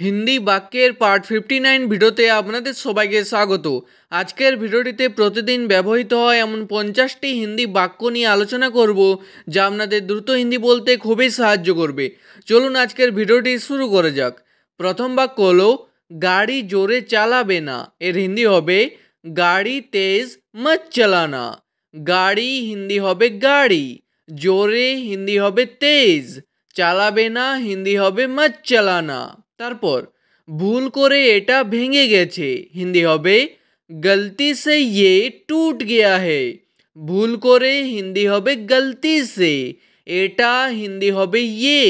হিন্দি বাক্যের পার্ট 59 ভিডিওতে আপনাদের সবাইকে স্বাগত। আজকের ভিডিওটিতে প্রতিদিন ব্যবহৃত হয় এমন 50টি হিন্দি বাক্য নিয়ে আলোচনা করব, যা আপনাদের দ্রুত হিন্দি বলতে খুবই সাহায্য করবে। চলুন আজকের ভিডিওটি শুরু করা যাক। প্রথম বাক্য হলো গাড়ি জোরে চালাবে না। এর হিন্দি হবে গাড়ি তেজ মত চালানা। গাড়ি হিন্দি হবে গাড়ি, জোরে হিন্দি হবে তেজ, চালাবে না হিন্দি হবে মত চালানা। তারপর ভুল করে এটা ভেঙে গেছে, হিন্দি হবে গলতি সে ये टूट गया है। ভুল করে হিন্দি হবে গলতি সে, এটা হিন্দি হবে ये,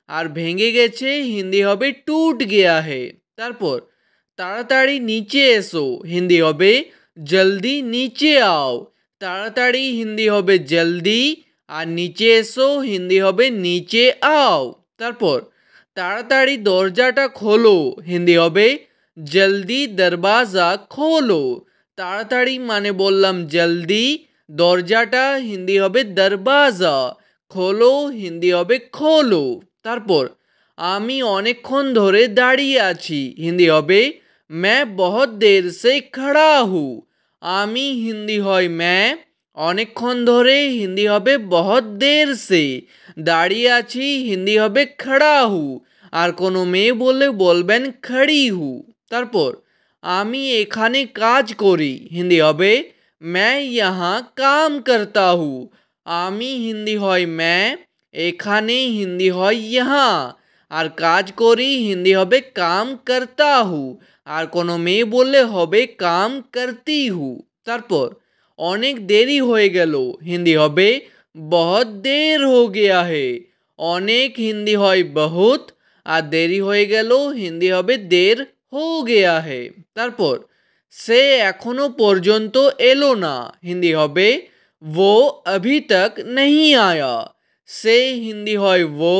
আর ভেঙে গেছে হিন্দি হবে टूट गया है। তারপর তাড়াতাড়ি নিচে এসো, হিন্দি হবে জলদি নিচে आओ। তাড়াতাড়ি হিন্দি হবে জলদি, আর নিচে এসো হিন্দি হবে নিচে आओ। তারপর তাড়াতাড়ি দরজাটা খোলো, হিন্দি হবে জলদি দরওয়াজা খোলো। তাড়াতাড়ি মানে বললাম জলদি, দরজাটা হিন্দি হবে দরওয়াজা, খোলো হিন্দি হবে খোলো। তারপর আমি অনেকক্ষণ ধরে দাঁড়িয়ে আছি, হিন্দি হবে मैं बहुत देर से खड़ा हूँ। আমি হিন্দি হয় मैं, অনেকক্ষণ ধরে হিন্দি হবে बहुत देर से, দাঁড়িয়ে আছি হিন্দি হবে खड़ा हूँ, আর কোনো মেয়ে বললে বলবেন खड़ी हूँ। তারপর আমি এখানে কাজ করি, হিন্দি হবে मैं यहाँ काम करता हूँ। আমি হিন্দি হয় मैं, এখানে হিন্দি হয় यहाँ, আর কাজ করি হিন্দি হবে काम करता हूँ, আর কোনো মেয়ে বললে হবে काम करती हूँ। তারপর অনেক দেরি হয়ে গেল, হিন্দি হবে बहुत देर हो गया है। অনেক হিন্দি হয় बहुत, আর দেরি হয়ে গেল হিন্দি হবে देर हो गया है। তারপর সে এখনো পর্যন্ত এলো না, হিন্দি হবে वो अभी तक नहीं आया। সে হিন্দি হয় वो,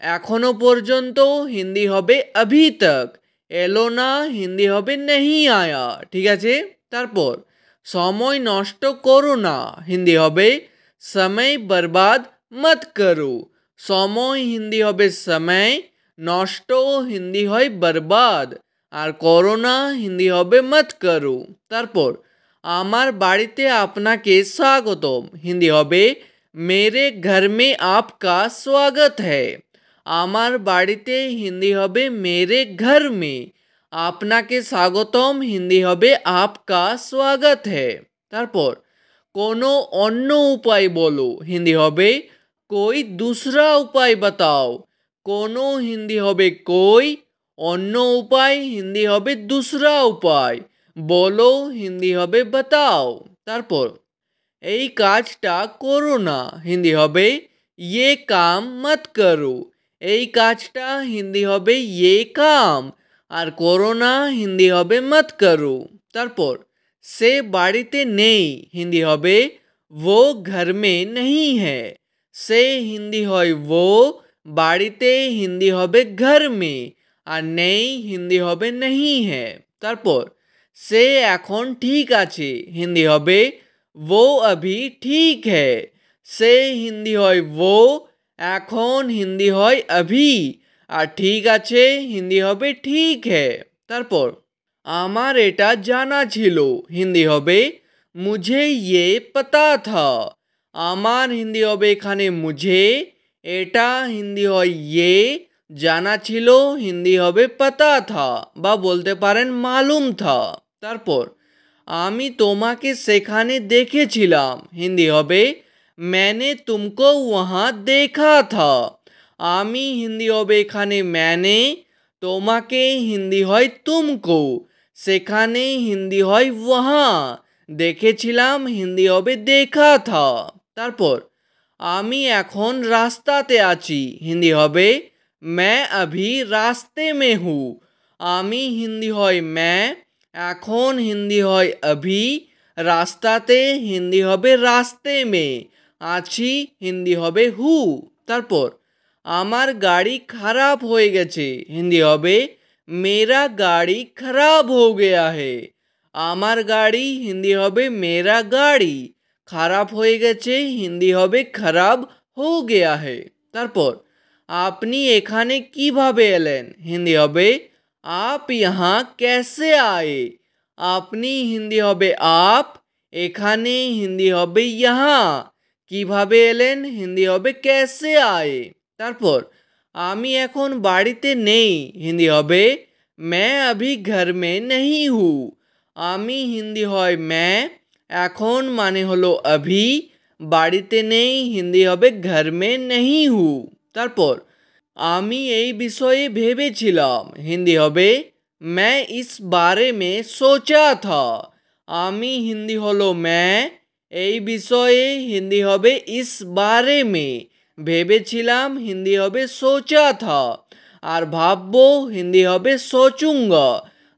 এখনো পর্যন্ত হিন্দি হবে अभी तक, এলো না হিন্দি হবে नहीं आया। ঠিক আছে। তারপর সময় নষ্ট করো না, হিন্দি হবে समय बर्बाद मत करो। সময় হিন্দি হবে समय, নষ্ট হিন্দি হয় बर्बाद, আর করো না হিন্দি হবে मत करो। তারপর আমার বাড়িতে আপনাকে স্বাগতম, হিন্দি হবে मेरे घर में आपका स्वागत है। আমার বাড়িতে হিন্দি হবে मेरे घर में, আপনাকে স্বাগতম হিন্দি হবে आपका स्वागत है। তারপর কোনো অন্য উপায় বলো, হিন্দি হবে कोई दूसरा उपाय बताओ। কোনো হিন্দি হবে कोई, অন্য উপায় হিন্দি হবে दूसरा उपाय, বলো হিন্দি হবে बताओ। তারপর এই কাজটা করো না, হিন্দি হবে ये काम मत करो। এই কাজটা হিন্দি হবে ये काम, আর করো না হিন্দি হবে मत करो। তারপর সে বাড়িতে নেই, হিন্দি হবে वो घर में नहीं है। সে হিন্দি হয় वो, বাড়িতে হিন্দি হবে घर में, আর নেই হিন্দি হবে नहीं है। তারপর সে এখন ঠিক আছে, হিন্দি হবে वो अभी ठीक है। সে হিন্দি হয় वो, এখন হিন্দি হয় अभी, আর ঠিক আছে হিন্দি হবে ঠিক है। তারপর আমার এটা জানা ছিল, হিন্দি হবে मुझे ये पता था। আমার হিন্দি হবে এখানে मुझे, এটা হিন্দি হয় ये, জানা ছিল হিন্দি হবে पता था, বা বলতে পারেন मालूम था। তারপর আমি তোমাকে সেখানে দেখেছিলাম, হিন্দি হবে मैंने तुमको वहाँ देखा था। আমি হিন্দি হবে এখানে मैंने, তোমাকে হিন্দি হয় तुमको, সেখানে হিন্দি হয় वहाँ, দেখেছিলাম হিন্দি হবে देखा था। তারপর আমি এখন রাস্তাতে আছি, হিন্দি হবে मैं अभी रास्ते में हूँ। আমি হিন্দি হয় मैं, এখন হিন্দি হয় अभी, রাস্তাতে হিন্দি হবে রাস্তে মে, আছি হিন্দি হবে হু। তারপর আমার গাড়ি খারাপ হয়ে গেছে, হিন্দি হবে मेरा गाड़ी खराब हो गया है। আমার গাড়ি হিন্দি হবে मेरा गाड़ी, খারাপ হয়ে গেছে হিন্দি হবে खराब हो गया है। তারপর আপনি এখানে কিভাবে এলেন, হিন্দি হবে आप यहाँ कैसे आए? আপনি হিন্দি হবে আপ, এখানে হিন্দি হবে यहाँ। কিভাবে এলেন হিন্দি হবে कैसे आए। তারপর আমি এখন বাড়িতে নেই হিন্দি হবে मैं अभी घर में नहीं हूँ। আমি হিন্দি হয় मैं, এখন মানে হলো अभी, বাড়িতে নেই হিন্দি হবে घर में नहीं हूँ। তারপর আমি এই বিষয়ে ভেবেছিলাম হিন্দি হবে मैं इस बारे में सोचा था। আমি হিন্দি হলো मैं, এই বিষয়ে হিন্দি হবে इस बारे में, ভেবেছিলাম হিন্দি হবে सोचा था। আর ভাববো হিন্দি হবে सोचूंगा।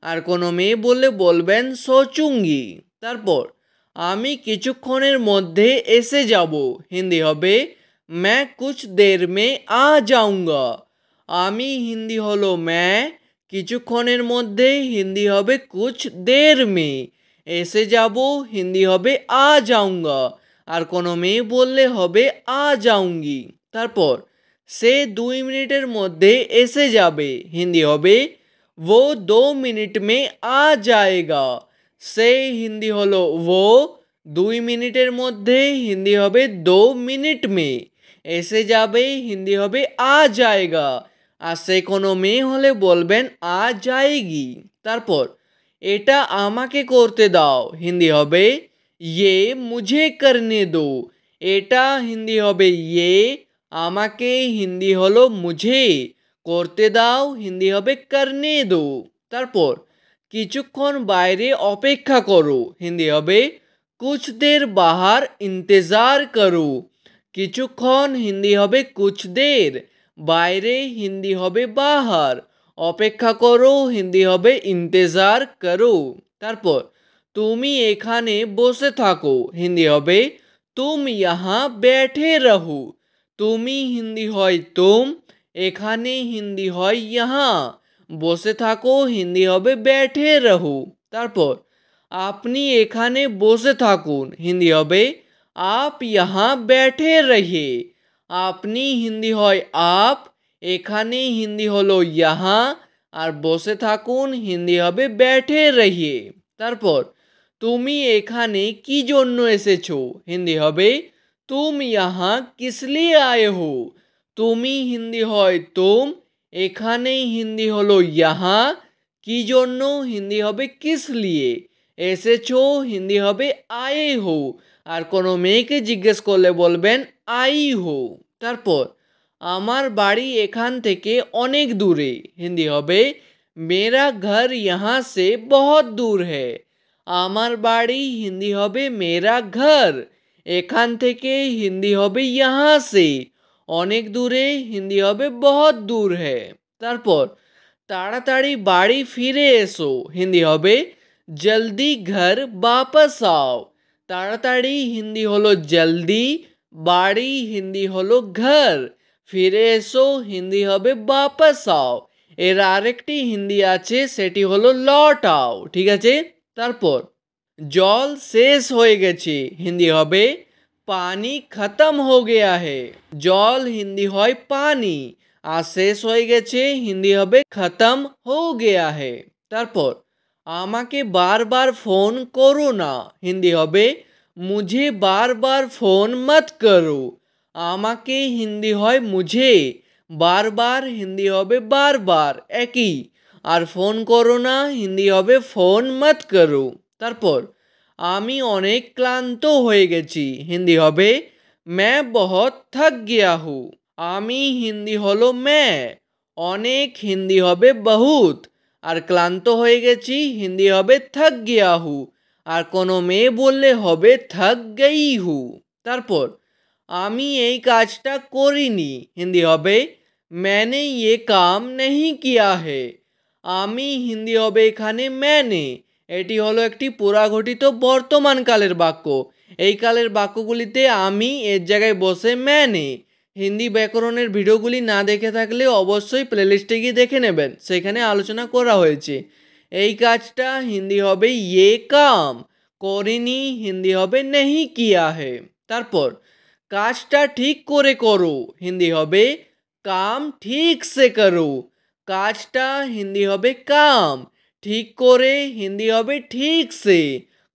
আর কোনো মেয়ে বললে বলবেন सोचूंगी। তারপর আমি কিছুক্ষণের মধ্যে এসে যাব হিন্দি হবে मैं कुछ देर में आ जाऊंगा। আমি হিন্দি হলো मैं, কিছুক্ষণের মধ্যে হিন্দি হবে कुछ देर में, এসে যাব হিন্দি হবে आ जाऊंगा। আর কোনো মেয়ে বললে হবে आ जाऊंगी। তারপর সে 2 মিনিটের মধ্যে এসে যাবে হিন্দি হবে वो 2 मिनट में आ जाएगा। সে হিন্দি হলো वो, 2 মিনিটের মধ্যে হিন্দি হবে 2 মিনিট में, এসে যাবে হিন্দি হবে आ जाएगा। আর সে কোনো মেয়ে হলে বলবেন आ जाएगी। তারপর এটা আমাকে করতে দাও হিন্দি হবে ये मुझे करने दो। এটা হিন্দি হবে ये, আমাকে হিন্দি হলো मुझे, করতে দাও হিন্দি হবে करने दो। তারপর কিছুক্ষণ বাইরে অপেক্ষা করো হিন্দি হবে कुछ देर बाहर इंतज़ार करो। কিছুক্ষণ হিন্দি হবে कुछ देर, বাইরে হিন্দি হবে বাহার, অপেক্ষা করো হিন্দি হবে ইন্তেজার করো। তারপর তুমি এখানে বসে থাকো হিন্দি হবে তুম यहाँ बैठे रहो। তুমি হিন্দি হয় তুম, এখানে হিন্দি হয় यहाँ, বসে থাকো হিন্দি হবে बैठे रहो। তারপর আপনি এখানে বসে থাকুন হিন্দি হবে आप यहाँ बैठे रहिए। আপনি হিন্দি হয় आप, এখানে হিন্দি হলো यहाँ, আর বসে থাকুন হিন্দি হবে बैठे रहिए। তারপর তুমি এখানে কি জন্য এসেছো হিন্দি হবে तुम यहाँ किस लिए आए हो। তুমি হিন্দি হয় तुम, এখানে হিন্দি হলো यहाँ, কি জন্য হিন্দি হবে किस लिए, এসেছো হিন্দি হবে आए हो। আর কোনো মেয়েকে জিজ্ঞেস করলে বলবেন आई हो। তারপর আমার বাড়ি এখান থেকে অনেক দূরে হিন্দি হবে मेरा घर यहाँ से बहुत दूर है। আমার বাড়ি হিন্দি হবে मेरा घर, এখান থেকে হিন্দি হবে यहाँ से, অনেক দূরে হিন্দি হবে बहुत दूर है। তারপর তাড়াতাড়ি বাড়ি ফিরে এসো হিন্দি হবে जल्दी घर वापस आओ। তাড়াতাড়ি হিন্দি হলো জলদি, বাড়ি হিন্দি হলো ঘর, ফিরে এসো হিন্দি হবে वापस आओ। এর আরেকটি হিন্দি আছে সেটি হলো লট আও, ঠিক আছে। তারপর জল শেষ হয়ে গেছে হিন্দি হবে পানি খতম হো গয়া হে। জল হিন্দি হয় পানি, আর শেষ হয়ে গেছে হিন্দি হবে খতম হো গয়া হে। তারপর আমাকে বারবার ফোন করো না হিন্দি হবে मुझे बार बार फोन मत करो। আমাকে হিন্দি হয় मुझे, বারবার হিন্দি হবে বারবার একই, আর ফোন করো না হিন্দি হবে ফোন মত করো। তারপর আমি অনেক ক্লান্ত হয়ে গেছি হিন্দি হবে मैं बहुत थक गया हूँ। আমি হিন্দি হলো मैं, অনেক হিন্দি হবে बहुत, আর ক্লান্ত হয়ে গেছি হিন্দি হবে थक गया हूँ। আর কোনো মেয়ে বললে হবে थक गई हूँ। তারপর আমি এই কাজটা করিনি হিন্দি হবে मैंने ये काम नहीं किया है। আমি হিন্দি হবে এখানে मैंने, এটি হলো একটি পুরাঘটিত বর্তমানকালের বাক্য। এই কালের বাক্যগুলিতে আমি এর জায়গায় বসে मैंने। হিন্দি ব্যাকরণের ভিডিওগুলি না দেখে থাকলে অবশ্যই প্লেলিস্টে গিয়ে দেখে নেবেন, সেখানে আলোচনা করা হয়েছে। এই কাজটা হিন্দি হবে ये काम, করিনি হিন্দি হবে नहीं किया है। তারপর কাজটা ঠিক করে করো হিন্দি হবে काम ठीक से करो। কাজটা হিন্দি হবে কাম, ঠিক করে হিন্দি হবে ঠিক সে,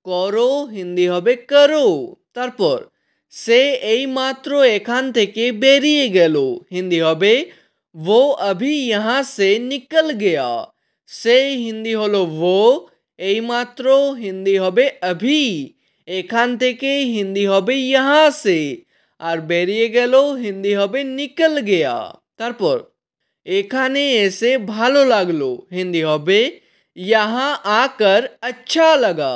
করো হিন্দি হবে করো। তারপর সে এই মাত্র এখান থেকে বেরিয়ে গেল, হিন্দি হবে वो अभी यहाँ से निकल गया। সে হিন্দি হলো वो, এই মাত্র হিন্দি হবে अभी, এখান থেকে হিন্দি হবে यहाँ से, আর বেরিয়ে গেল হিন্দি হবে निकल गया। তারপর এখানে এসে ভালো লাগলো, হিন্দি হবে यहाँ आकर अच्छा लगा।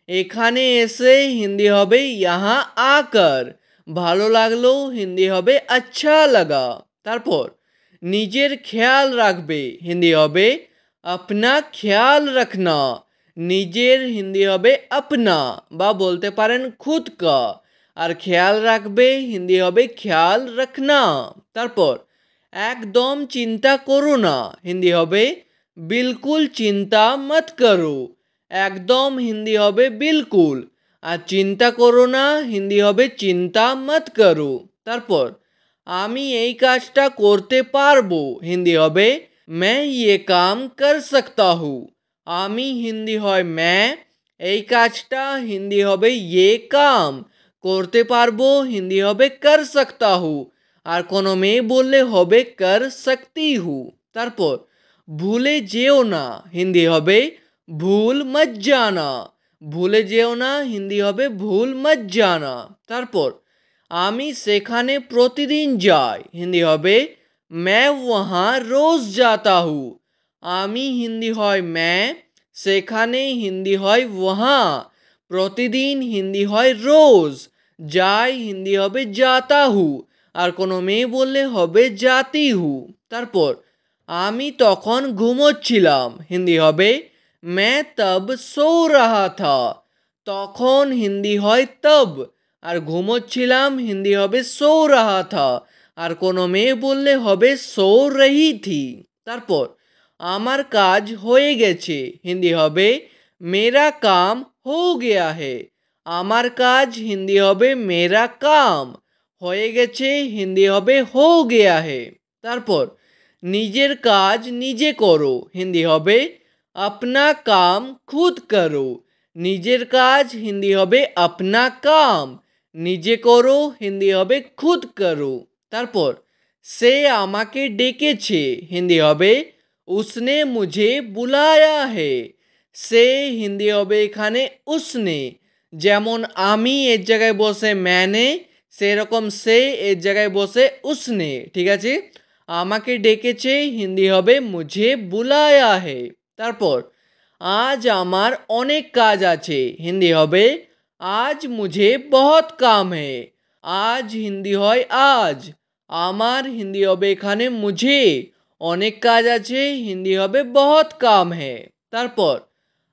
এখানে এসে হিন্দি হবে यहाँ आकर, ভালো লাগলো হিন্দি হবে अच्छा लगा। তারপর নিজের খেয়াল রাখবে, হিন্দি হবে अपना ख्याल रखना। নিজের হিন্দি হবে अपना বা বলতে পারেন खुद का, আর খেয়াল রাখবে হিন্দি হবে ख्याल रखना। তারপর একদম চিন্তা করো না, হিন্দি হবে बिल्कुल चिंता मत करो। একদম হিন্দি হবে बिल्कुल, আর চিন্তা করো না হিন্দি হবে চিন্তা मत करो। তারপর আমি এই কাজটা করতে পারবো, হিন্দি হবে मैं ये काम कर सकता हूँ। আমি হিন্দি হয় मैं, এই কাজটা হিন্দি হবে ये काम, করতে পারবো হিন্দি হবে कर सकता हूँ, আর কোনো মেয়ে বললে হবে कर सकती हूँ। তারপর ভুলে যেও না, হিন্দি হবে ভুল मत जाना। ভুলে যেও না হিন্দি হবে ভুল मत जाना। তারপর আমি সেখানে প্রতিদিন যাই, হিন্দি হবে मैं वहाँ रोज जाता हूँ। আমি হিন্দি হয় मैं, সেখানে হিন্দি হয় वहाँ, প্রতিদিন হিন্দি হয় রোজ, যাই হিন্দি হবে जाता हूँ, আর কোনো মেয়ে বললে হবে जाती हूँ। তারপর আমি তখন ঘুমোচ্ছিলাম, হিন্দি হবে मैं तब सो रहा था। তখন হিন্দি হয় तब, আর ঘুমোচ্ছিলাম হিন্দি হবে सो रहा था, আর কোনো মেয়ে বললে হবে सो रही थी। তারপর আমার কাজ হয়ে গেছে, হিন্দি হবে मेरा काम हो गया है। আমার কাজ হিন্দি হবে मेरा काम, হয়ে গেছে হিন্দি হবে हो गया है। তারপর নিজের কাজ নিজে করো, হিন্দি হবে अपना काम खुद करो। নিজের কাজ হিন্দি হবে अपना काम, নিজে করো হিন্দি হবে खुद करो। তারপর সে আমাকে ডেকেছে, হিন্দি হবে उसने मुझे बुलाया है। সে হিন্দি হবে এখানে उसने, যেমন আমি এর জায়গায় বসে मैंने, সেরকম সে এর জায়গায় বসে उसने, ঠিক আছে। আমাকে ডেকেছে হিন্দি হবে मुझे बुलाया है। তারপর আজ আমার অনেক কাজ আছে, হিন্দি হবে आज मुझे बहुत काम है। আজ হিন্দি হয় আজ, আমার হিন্দি হবে এখানে मुझे, অনেক কাজ আছে হিন্দি হবে बहुत काम है। তারপর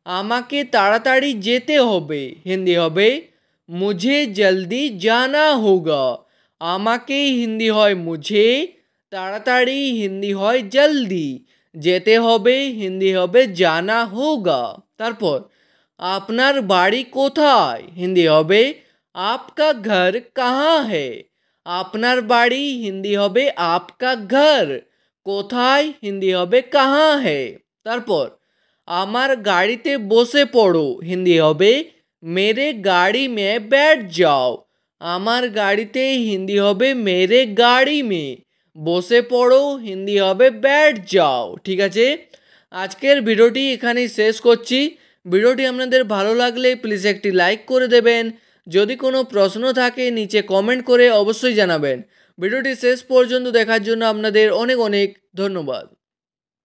আমাকে তাড়াতাড়ি যেতে হবে, হিন্দি হবে मुझे जल्दी जाना होगा। আমাকে হিন্দি হয় मुझे, তাড়াতাড়ি হিন্দি হয় जल्दी, যেতে হবে হিন্দি হবে जाना होगा। তারপর আপনার বাড়ি কোথায়, হিন্দি হবে आपका घर कहाँ है। আপনার বাড়ি হিন্দি হবে आपका घर, কোথায় হিন্দি হবে कहाँ है। তারপর আমার গাড়িতে বসে পড়ো, হিন্দি হবে मेरे गाड़ी में बैठ जाओ। আমার গাড়িতে হিন্দি হবে मेरे गाड़ी में, বসে পড়ো হিন্দি হবে बैठ जाओ, ঠিক আছে। আজকের ভিডিওটি এখানেই শেষ করছি। ভিডিওটি আপনাদের ভালো লাগলে প্লিজ একটি লাইক করে দেবেন। যদি কোনো প্রশ্ন থাকে নিচে কমেন্ট করে অবশ্যই জানাবেন। ভিডিওটি শেষ পর্যন্ত দেখার জন্য আপনাদের অনেক অনেক ধন্যবাদ।